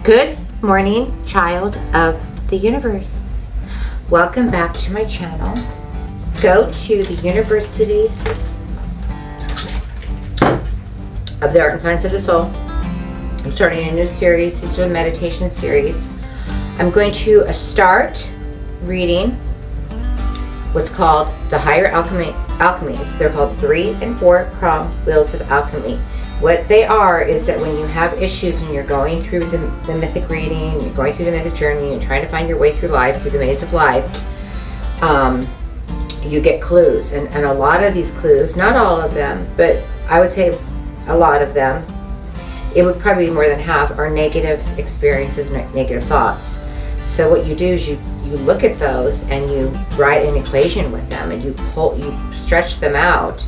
Good morning, child of the universe. Welcome back to my channel. Go to the University of the Art and Science of the Soul. I'm starting a new series. These are a meditation series. I'm going to start reading what's called the Higher Alchemy. They're called 3 and 4 prong wheels of alchemy. What they are is that when you have issues and you're going through the mythic reading, you're going through the mythic journey, you're trying to find your way through life, through the maze of life, you get clues. And a lot of these clues, not all of them, but I would say a lot of them, it would probably be more than half, are negative experiences, negative thoughts. So what you do is you look at those and you write an equation with them, and you stretch them out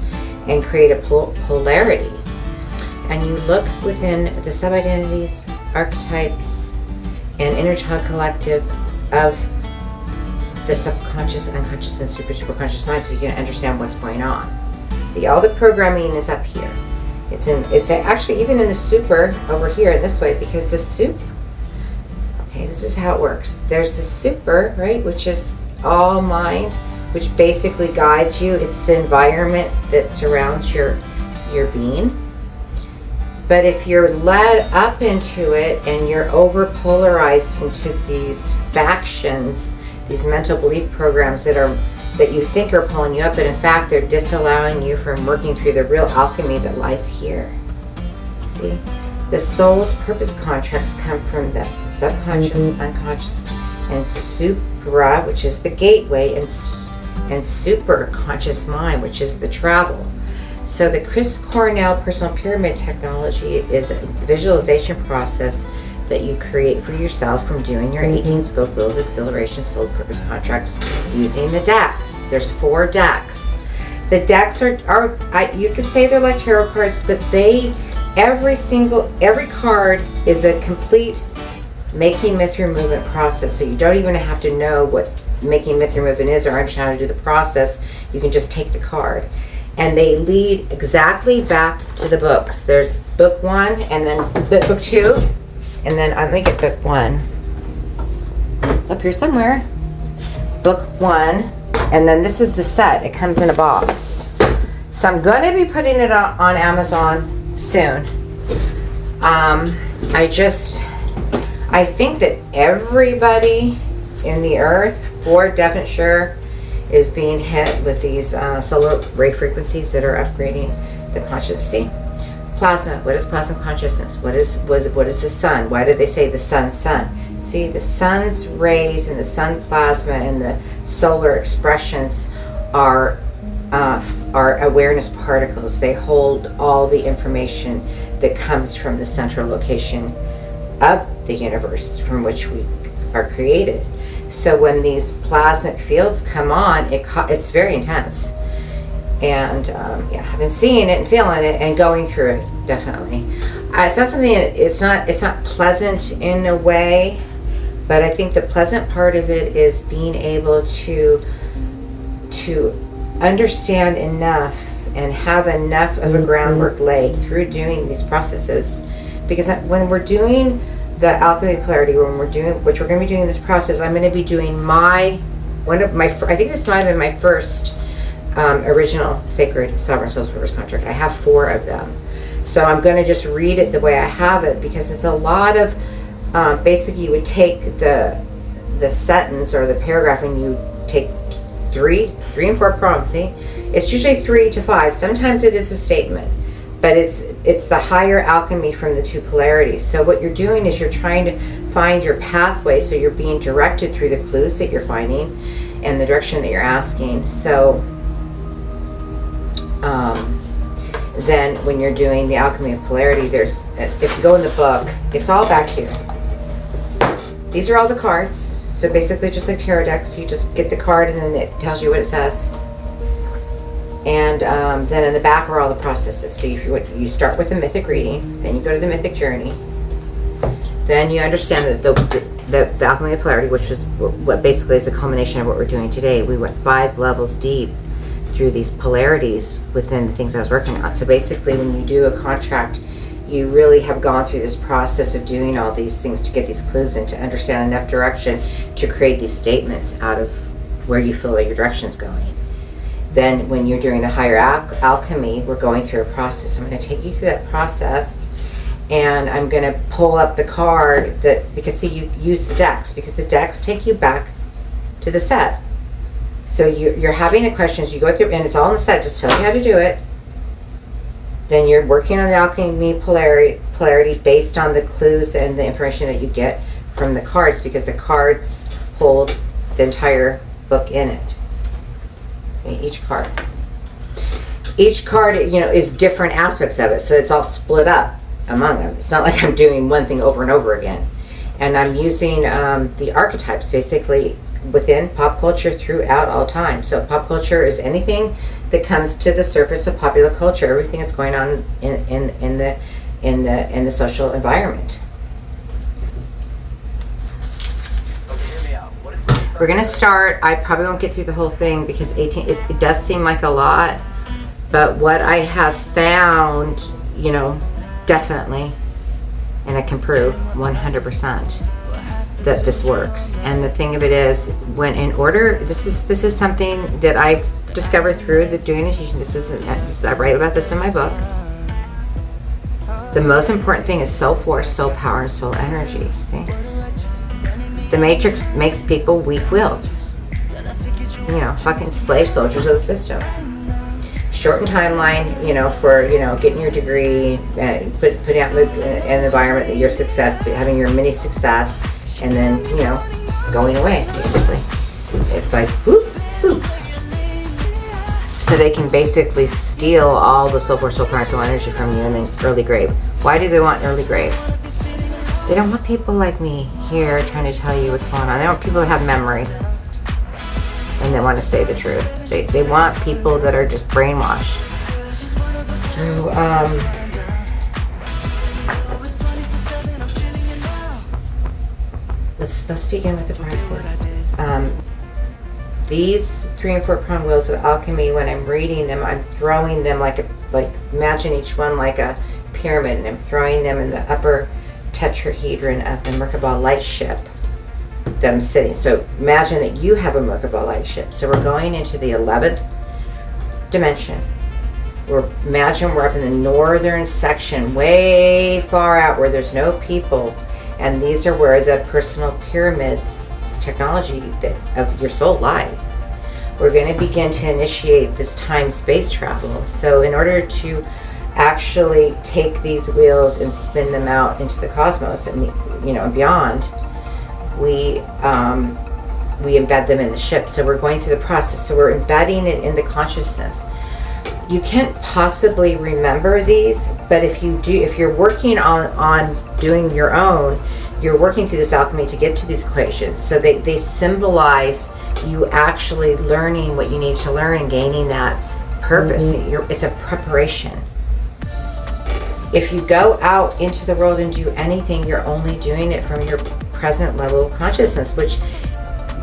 and create a polarity. And you look within the sub-identities, archetypes, and inner child collective of the subconscious, unconscious, and superconscious mind, so you can understand what's going on. See, all the programming is up here. It's actually even in the super over here this way, because the super, okay, this is how it works. There's the super, right, which is all mind, which basically guides you. It's the environment that surrounds your being. But if you're led up into it and you're over polarized into these factions, these mental belief programs that you think are pulling you up, but in fact they're disallowing you from working through the real alchemy that lies here. See? The soul's purpose contracts come from the subconscious, unconscious, and supra, which is the gateway, and super conscious mind, which is the travel. So the Cornells Personal Pyramid Technology is a visualization process that you create for yourself from doing your 18 spoke wheel of exhilaration soul's purpose contracts using the decks. There's 4 decks. The decks are you could say they're like tarot cards, but every card is a complete making myth through movement process. So you don't even have to know what making myth through movement is or understand how to do the process. You can just take the card. And they lead exactly back to the books. There's book 1, and then book 2, and then let me get book 1 up here somewhere. Book 1, and then this is the set. It comes in a box. So I'm going to be putting it on Amazon soon. I think that everybody in the earth, for definite sure, is being hit with these solar ray frequencies that are upgrading the consciousness. See? Plasma. What is plasma consciousness? What is the sun? Why do they say the sun? See, the sun's rays and the sun plasma and the solar expressions are awareness particles. They hold all the information that comes from the central location of the universe from which we are created. So when these plasmic fields come on, it's very intense. And I've been seeing it and feeling it and going through it, definitely. It's not something, it's not pleasant in a way, but I think the pleasant part of it is being able to understand enough and have enough of a groundwork laid through doing these processes. Because when we're doing the alchemy polarity, which we're going to be doing this process, I'm going to be doing I think this might have been my first original sacred sovereign soul's purpose contract. I have 4 of them, so I'm going to just read it the way I have it, because it's a lot of basically you would take the sentence or the paragraph and you take 3 and 4 prongs. See, it's usually 3 to 5. Sometimes it is a statement, but it's the higher alchemy from the 2 polarities. So what you're doing is you're trying to find your pathway, so you're being directed through the clues that you're finding and the direction that you're asking. So then when you're doing the alchemy of polarity, if you go in the book, it's all back here. These are all the cards. So basically just like tarot decks, you just get the card and then it tells you what it says. And then in the back are all the processes. So you start with the mythic reading, then you go to the mythic journey, then you understand that the alchemy of polarity, which is what basically is a culmination of what we're doing today. We went 5 levels deep through these polarities within the things I was working on. So basically when you do a contract, you really have gone through this process of doing all these things to get these clues and to understand enough direction to create these statements out of where you feel like your direction's going. Then when you're doing the higher alchemy, we're going through a process. I'm going to take you through that process, and I'm going to pull up the card that, because see, you use the decks, because the decks take you back to the set. So you're having the questions, you go through, and it's all in the set, just tells you how to do it. Then you're working on the alchemy polarity based on the clues and the information that you get from the cards, because the cards hold the entire book in it. See, each card, is different aspects of it, so it's all split up among them. It's not like I'm doing one thing over and over again. And I'm using the archetypes basically within pop culture throughout all time. So pop culture is anything that comes to the surface of popular culture, everything that's going on in the social environment. We're gonna start. I probably won't get through the whole thing because it does seem like a lot, but what I have found, definitely, and I can prove 100% that this works. And the thing of it is, this is something that I've discovered through doing the teaching. I write about this in my book. The most important thing is soul force, soul power, and soul energy. See, the matrix makes people weak-willed. Fucking slave soldiers of the system. Shortened timeline, for getting your degree, putting out in the environment that your success, having your mini success. And then, going away, basically. It's like, whoop, whoop. So they can basically steal all the soul force, soul power, soul energy from you, and then early grave. Why do they want early grave? They don't want people like me here trying to tell you what's going on. They don't want people that have memory and they want to say the truth. They want people that are just brainwashed. So, Let's begin with the process. These 3 and 4 prong wheels of alchemy, when I'm reading them, I'm throwing them like imagine each one like a pyramid, and I'm throwing them in the upper tetrahedron of the Merkabah light ship that I'm sitting. So imagine that you have a Merkabah light ship. So we're going into the 11th dimension. Imagine we're up in the northern section, way far out where there's no people. And these are where the personal pyramids technology of your soul lies. We're going to begin to initiate this time-space travel. So in order to actually take these wheels and spin them out into the cosmos and and beyond, we embed them in the ship. So we're going through the process. So we're embedding it in the consciousness. You can't possibly remember these, but if you're working on doing your own, you're working through this alchemy to get to these equations. So they symbolize you actually learning what you need to learn and gaining that purpose. It's a preparation. If you go out into the world and do anything, you're only doing it from your present level of consciousness, which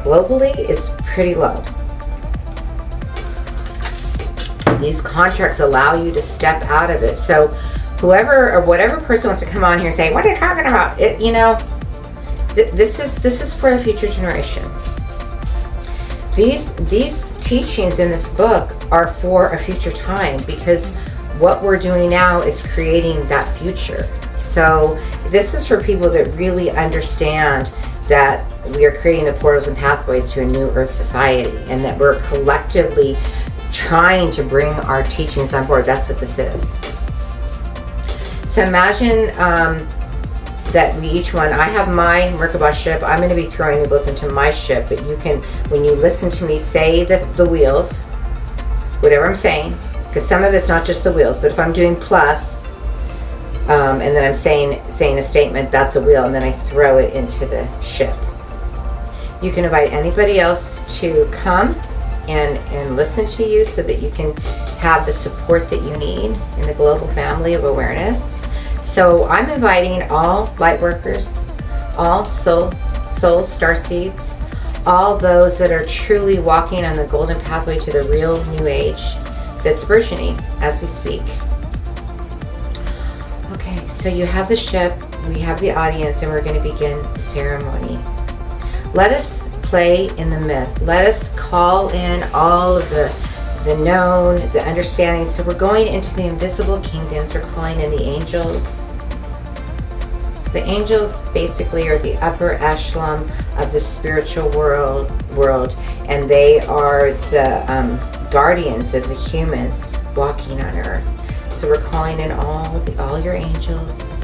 globally is pretty low. These contracts allow you to step out of it. So whoever or whatever person wants to come on here and say, what are you talking about? This is for the future generation. These teachings in this book are for a future time, because what we're doing now is creating that future. So this is for people that really understand that we are creating the portals and pathways to a new Earth society, and that we're collectively trying to bring our teachings on board. That's what this is. So imagine that we each one, I have my Merkabah ship. I'm going to be throwing the wheels into my ship, but you can, when you listen to me say the wheels, whatever I'm saying, because some of it's not just the wheels, but if I'm doing plus, and then I'm saying a statement, that's a wheel, and then I throw it into the ship. You can invite anybody else to come and listen to you so that you can have the support that you need in the global family of awareness. So I'm inviting all light workers, all soul star seeds, all those that are truly walking on the golden pathway to the real new age that's burgeoning as we speak. Okay, so So you have the ship, we have the audience, and we're going to begin the ceremony. Let us play in the myth. Let us call in all of the known, the understanding. So we're going into the invisible kingdoms. We're calling in the angels. So the angels basically are the upper echelon of the spiritual world, and they are the guardians of the humans walking on earth. So we're calling in all your angels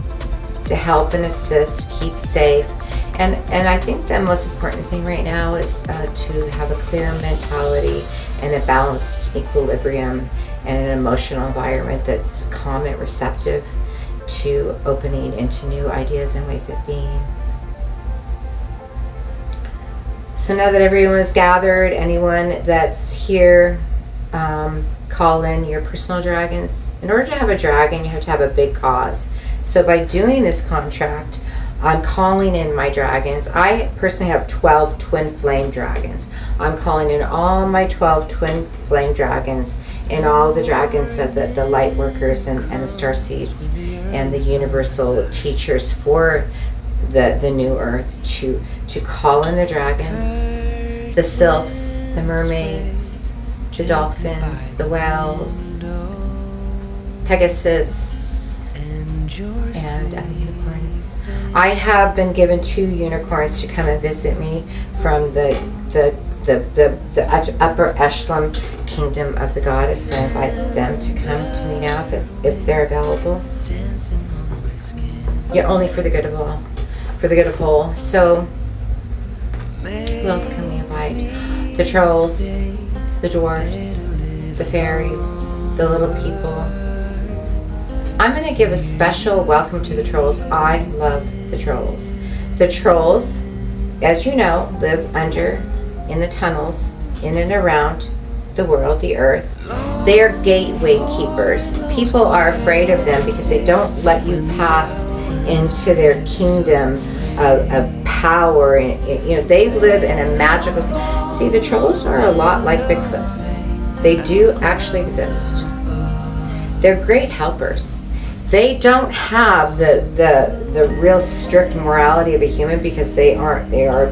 to help and assist, keep safe. And I think the most important thing right now is to have a clear mentality and a balanced equilibrium and an emotional environment that's calm and receptive to opening into new ideas and ways of being. So now that everyone is gathered, anyone that's here, call in your personal dragons. In order to have a dragon, you have to have a big cause. So by doing this contract, I'm calling in my dragons. I personally have 12 twin flame dragons. I'm calling in all my 12 twin flame dragons and all the dragons of the light workers and the star seeds and the universal teachers for the new earth to call in the dragons, the sylphs, the mermaids, the dolphins, the whales, Pegasus, and unicorns. I have been given 2 unicorns to come and visit me from the upper echelon kingdom of the goddess. So I invite them to come to me now if they're available. Yeah, only for the good of all, for the good of whole. So who else can we invite? The trolls, the dwarves, the fairies, the little people. I'm going to give a special welcome to the trolls. I love the trolls. The trolls, as you know, live under, in the tunnels, in and around the world, the earth. They are gateway keepers. People are afraid of them because they don't let you pass into their kingdom of power. And they live in a magical... See, the trolls are a lot like Bigfoot. They do actually exist. They're great helpers. They don't have the real strict morality of a human because they're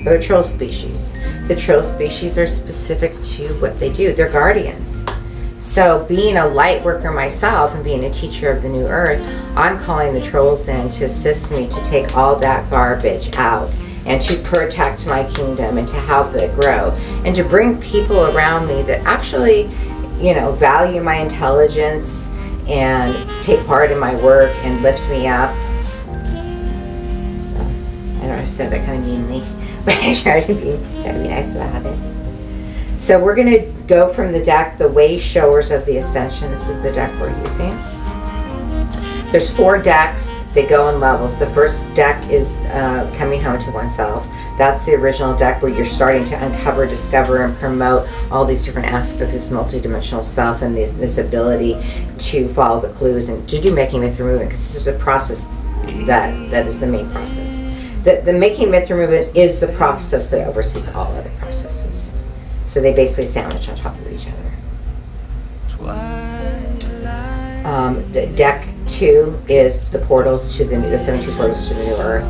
a troll species. The troll species are specific to what they do. They're guardians. So being a light worker myself and being a teacher of the new earth, I'm calling the trolls in to assist me to take all that garbage out and to protect my kingdom and to help it grow and to bring people around me that actually, value my intelligence and take part in my work and lift me up. So, I know I said that kind of meanly, but I try to be nice about it. So we're going to go from the deck, the Way Showers of the Ascension. This is the deck we're using. There's 4 decks. They go in levels. The first deck is Coming Home to Oneself. That's the original deck where you're starting to uncover, discover, and promote all these different aspects of this multidimensional self and this ability to follow the clues and to do making myth removement, because this is a process that is the main process. The making myth removement is the process that oversees all other processes. So they basically sandwich on top of each other. The deck 2 is the portals to the 72 portals to the new earth.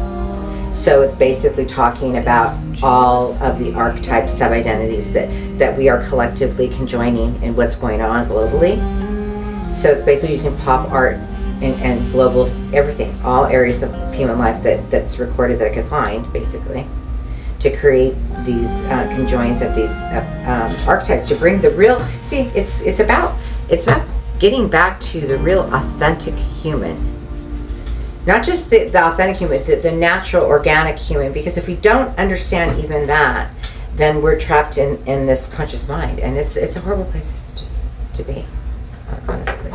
So it's basically talking about all of the archetypes, sub-identities that we are collectively conjoining in what's going on globally. So it's basically using pop art and global everything, all areas of human life that's recorded that I could find, basically, to create these conjoins of these archetypes to bring the real. See, it's about getting back to the real authentic human. Not just the authentic human, the natural organic human, because if we don't understand even that, then we're trapped in this conscious mind, and it's a horrible place just to be, honestly.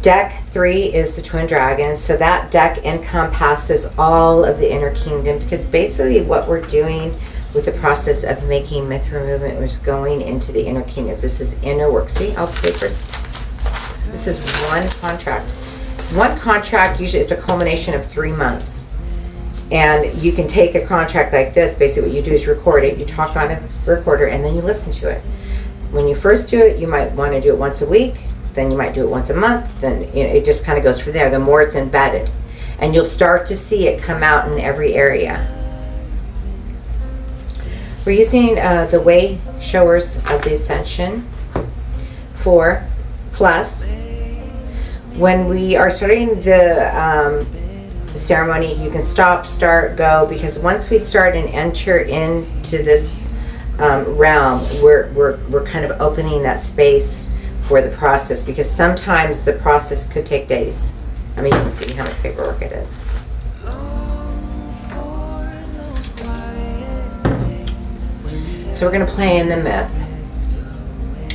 Deck 3 is the Twin Dragons. So that deck encompasses all of the inner kingdom, because basically what we're doing with the process of making myth removement was going into the inner kingdoms. This is inner work. See, I'll play first. This is one contract. One contract usually is a culmination of 3 months. And you can take a contract like this. Basically what you do is record it. You talk on a recorder and then you listen to it. When you first do it, you might want to do it once a week. then you might do it once a month, then it just kind of goes from there. The more it's embedded, and you'll start to see it come out in every area. We're using the way showers of the Ascension 4 plus. When we are starting the ceremony, you can stop, start, go, because once we start and enter into this realm, we're kind of opening that space for the process, because sometimes the process could take days. I mean, you can see how much paperwork it is. So we're going to play in the myth.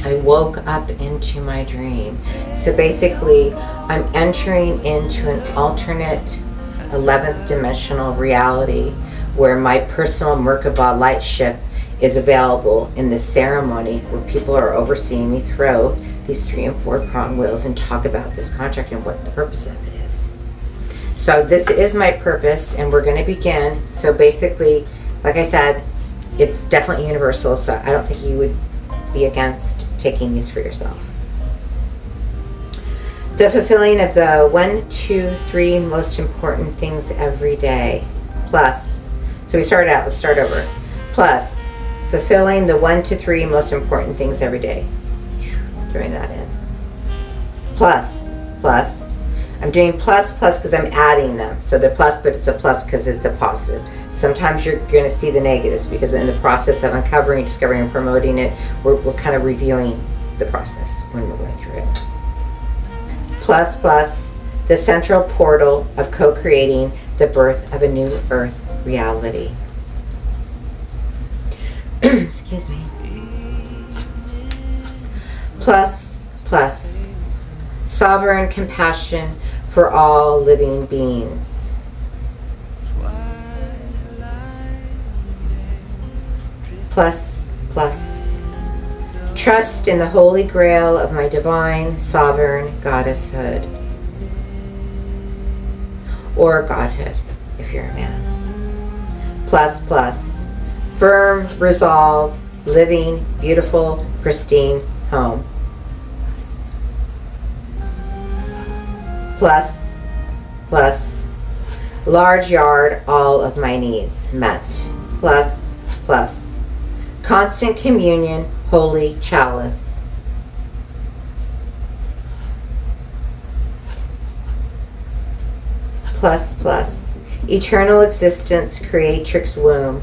I woke up into my dream. So basically, I'm entering into an alternate 11th dimensional reality where my personal Merkaba light ship is available in the ceremony, where people are overseeing me throw these 3 and 4 prong wheels and talk about this contract and what the purpose of it is. So this is my purpose, and we're going to begin. So basically, like I said, it's definitely universal, so I don't think you would be against taking these for yourself. The fulfilling of the 1, 2, 3 most important things every day. Plus, so we started out, let's start over. Plus, fulfilling the 1 to 3 most important things every day. Throwing that in. Plus, I'm doing plus because I'm adding them. So they're plus, but it's a plus because it's a positive. Sometimes you're going to see the negatives, because in the process of uncovering, discovering, and promoting it, we're kind of reviewing the process when we're going through it. Plus, the central portal of co-creating the birth of a new earth reality. Excuse me. Plus, sovereign compassion for all living beings. Plus, trust in the holy grail of my divine sovereign goddesshood, or godhood if you're a man. Plus, firm resolve, living, beautiful, pristine home. Plus, large yard, all of my needs met. Plus, constant communion, holy chalice. Plus, eternal existence, creatrix womb.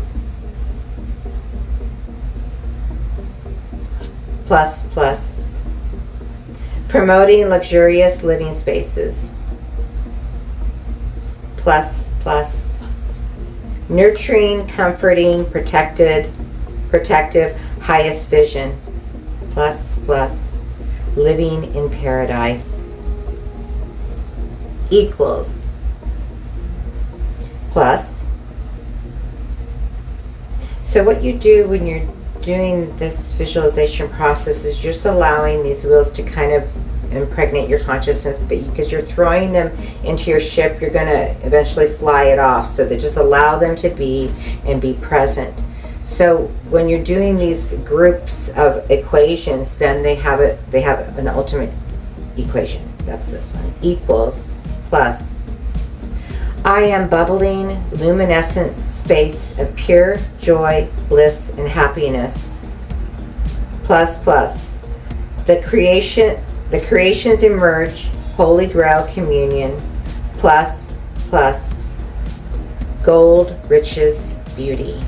Plus, promoting luxurious living spaces. Plus, nurturing, comforting, protective, highest vision. Plus, living in paradise. Equals. Plus. So what you do when you're doing this visualization process is just allowing these wheels to kind of impregnate your consciousness, but because you're throwing them into your ship, you're going to eventually fly it off. So they just allow them to be and be present. So when you're doing these groups of equations, then they have an ultimate equation. That's this one. Equals. Plus, I am bubbling, luminescent space of pure joy, bliss, and happiness. Plus, the creations emerge, holy grail communion. Plus, gold, riches, beauty.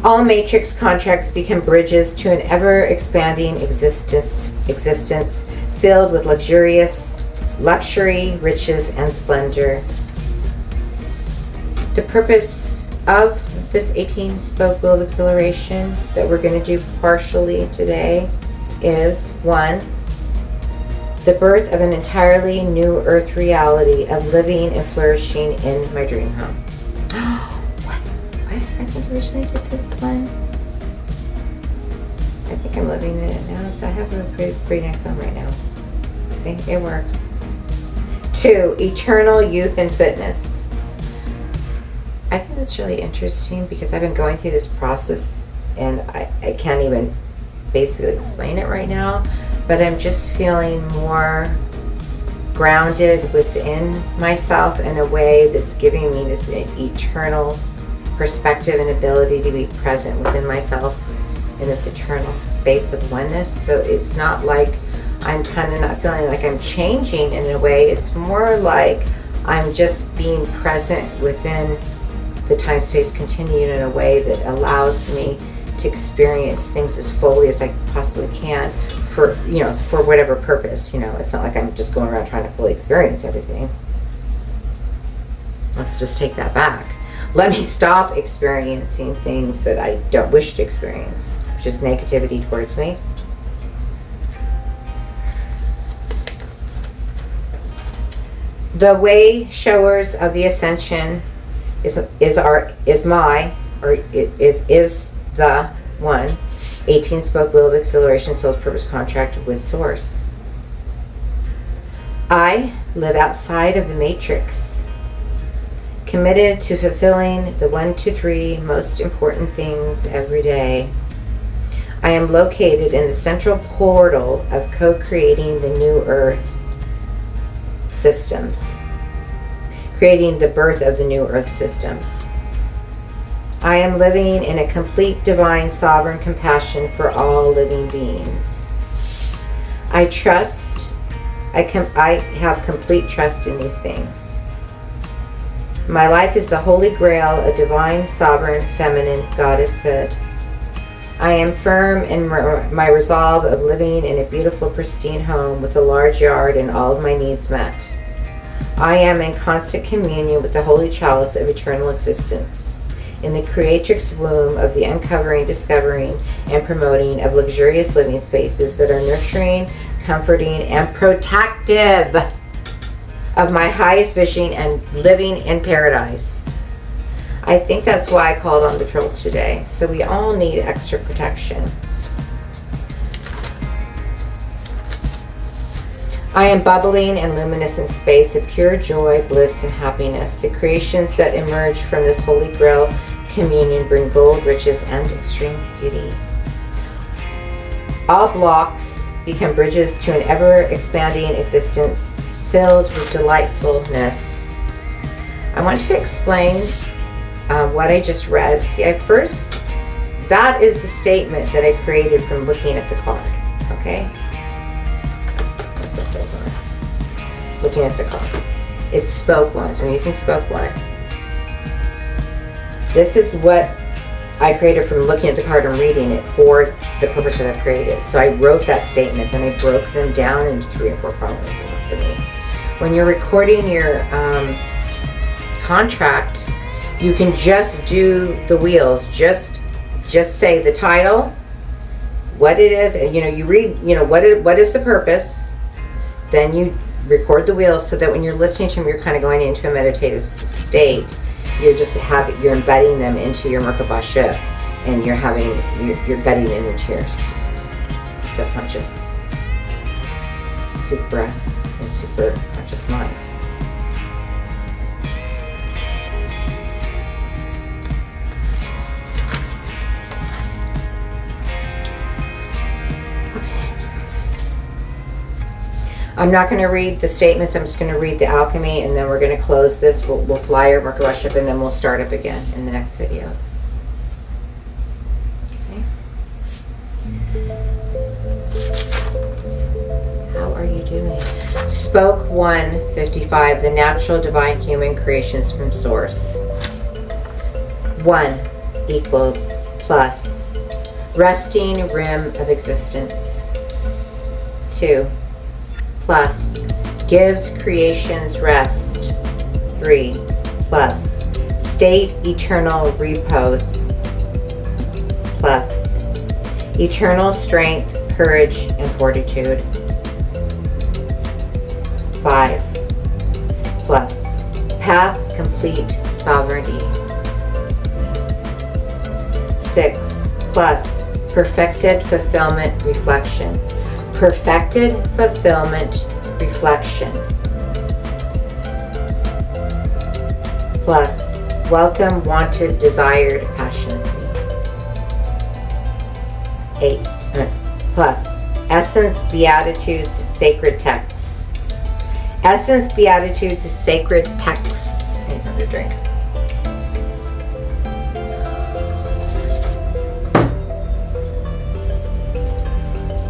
All matrix contracts become bridges to an ever-expanding existence filled with luxury, riches, and splendor. The purpose of this 18 spoke wheel of exhilaration that we're going to do partially today is 1, the birth of an entirely new earth reality of living and flourishing in my dream home. What? I think I originally did this one. I think I'm living in it now, so I have a pretty nice home right now. See, it works. 2, eternal youth and fitness. I think that's really interesting because I've been going through this process and I can't even basically explain it right now, but I'm just feeling more grounded within myself in a way that's giving me this eternal perspective and ability to be present within myself in this eternal space of oneness. So it's not like I'm kind of not feeling like I'm changing in a way. It's more like I'm just being present within the time-space continuum in a way that allows me to experience things as fully as I possibly can for, for whatever purpose. It's not like I'm just going around trying to fully experience everything. Let's just take that back. Let me stop experiencing things that I don't wish to experience, which is negativity towards me. The way showers of the ascension is the one 18 spoke wheel of acceleration, soul's purpose contract with source. I live outside of the matrix, committed to fulfilling the 1, 2, 3 most important things every day. I am located in the central portal of co-creating the new earth systems, creating the birth of the new earth systems. I am living in a complete divine sovereign compassion for all living beings. I have complete trust in these things. My life is the holy grail of divine sovereign feminine goddesshood. I am firm in my resolve of living in a beautiful, pristine home with a large yard and all of my needs met. I am in constant communion with the holy chalice of eternal existence, in the creatrix womb of the uncovering, discovering, and promoting of luxurious living spaces that are nurturing, comforting, and protective of my highest vision and living in paradise. I think that's why I called on the trolls today. So we all need extra protection. I am bubbling and luminous in space of pure joy, bliss, and happiness. The creations that emerge from this holy grail communion bring gold, riches, and extreme beauty. All blocks become bridges to an ever-expanding existence filled with delightfulness. I want to explain what I just read. See, that is the statement that I created from looking at the card. Okay? Let's look over. Looking at the card. It's spoke one, so I'm using spoke one. This is what I created from looking at the card and reading it for the purpose that I've created. So I wrote that statement, then I broke them down into 3 or 4 problems for me. When you're recording your contract, you can just do the wheels. Just say the title, what it is, and you read, what is the purpose. Then you record the wheels so that when you're listening to them, you're kind of going into a meditative state. You're embedding them into your Merkaba ship, and you're embedding it into your subconscious, supra, and super conscious mind. I'm not going to read the statements. I'm just going to read the alchemy, and then we're going to close this. We'll fly our Merkaba ship, and then we'll start up again in the next videos. Okay. How are you doing? Spoke 155, the natural divine human creations from source. 1 equals plus resting rim of existence. 2 plus gives creations rest. 3 plus state eternal repose. Plus eternal strength, courage, and fortitude. 5 plus path complete sovereignty. 6 plus perfected fulfillment reflection. Perfected fulfillment reflection. Plus welcome, wanted, desired, passionately. 8 plus Essence Beatitudes Sacred Texts. Essence Beatitudes Sacred Texts. I need something to drink.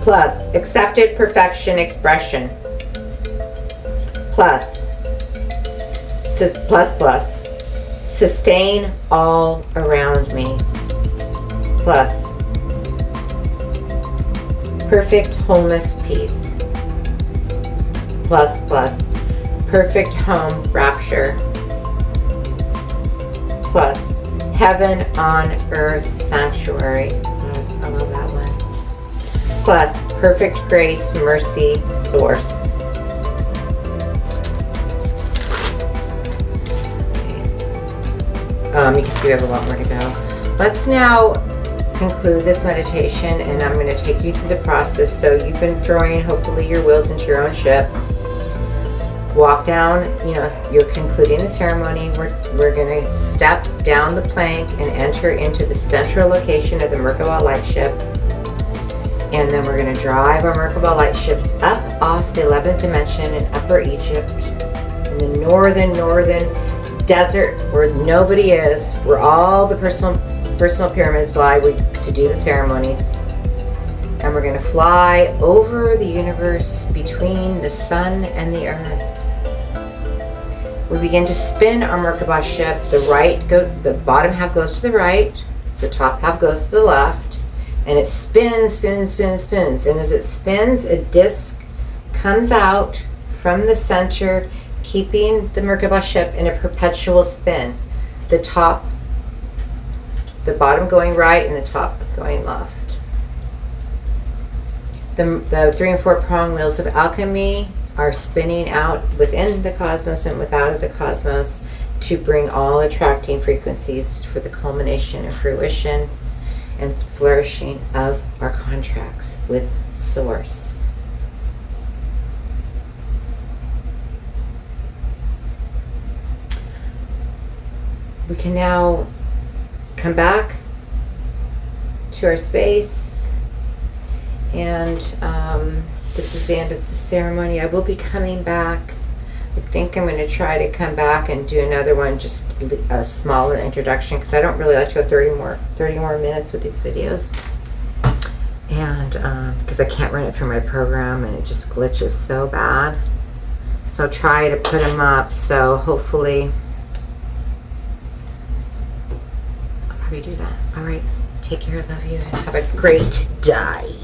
Plus Accepted Perfection Expression. Plus Sustain All Around Me. Plus Perfect Wholeness Peace. Plus Perfect Home Rapture. Plus Heaven on Earth Sanctuary. Plus, I love that one. Plus Perfect Grace Mercy Source. You can see we have a lot more to go. Let's now conclude this meditation, and I'm going to take you through the process. So you've been throwing hopefully your wheels into your own ship. Walk down, you're concluding the ceremony. We're going to step down the plank and enter into the central location of the Merkaba light ship. And then we're going to drive our Merkaba light ships up off the 11th dimension in Upper Egypt, in the northern desert where nobody is, where all the personal pyramids lie to do the ceremonies. And we're going to fly over the universe between the sun and the earth. We begin to spin our Merkaba ship. The bottom half goes to the right, the top half goes to the left, and it spins. And as it spins, a disc comes out from the center, keeping the Merkaba ship in a perpetual spin. The bottom going right and the top going left. The 3 and 4 prong wheels of alchemy are spinning out within the cosmos and without of the cosmos to bring all attracting frequencies for the culmination and fruition and flourishing of our contracts with Source. We can now come back to our space, and this is the end of the ceremony. I will be coming back. I think I'm going to try to come back and do another one, just a smaller introduction, because I don't really like to go 30 more minutes with these videos, and because I can't run it through my program and it just glitches so bad. So I'll try to put them up, so hopefully I'll probably do that. All right, take care, love you, and have a great day.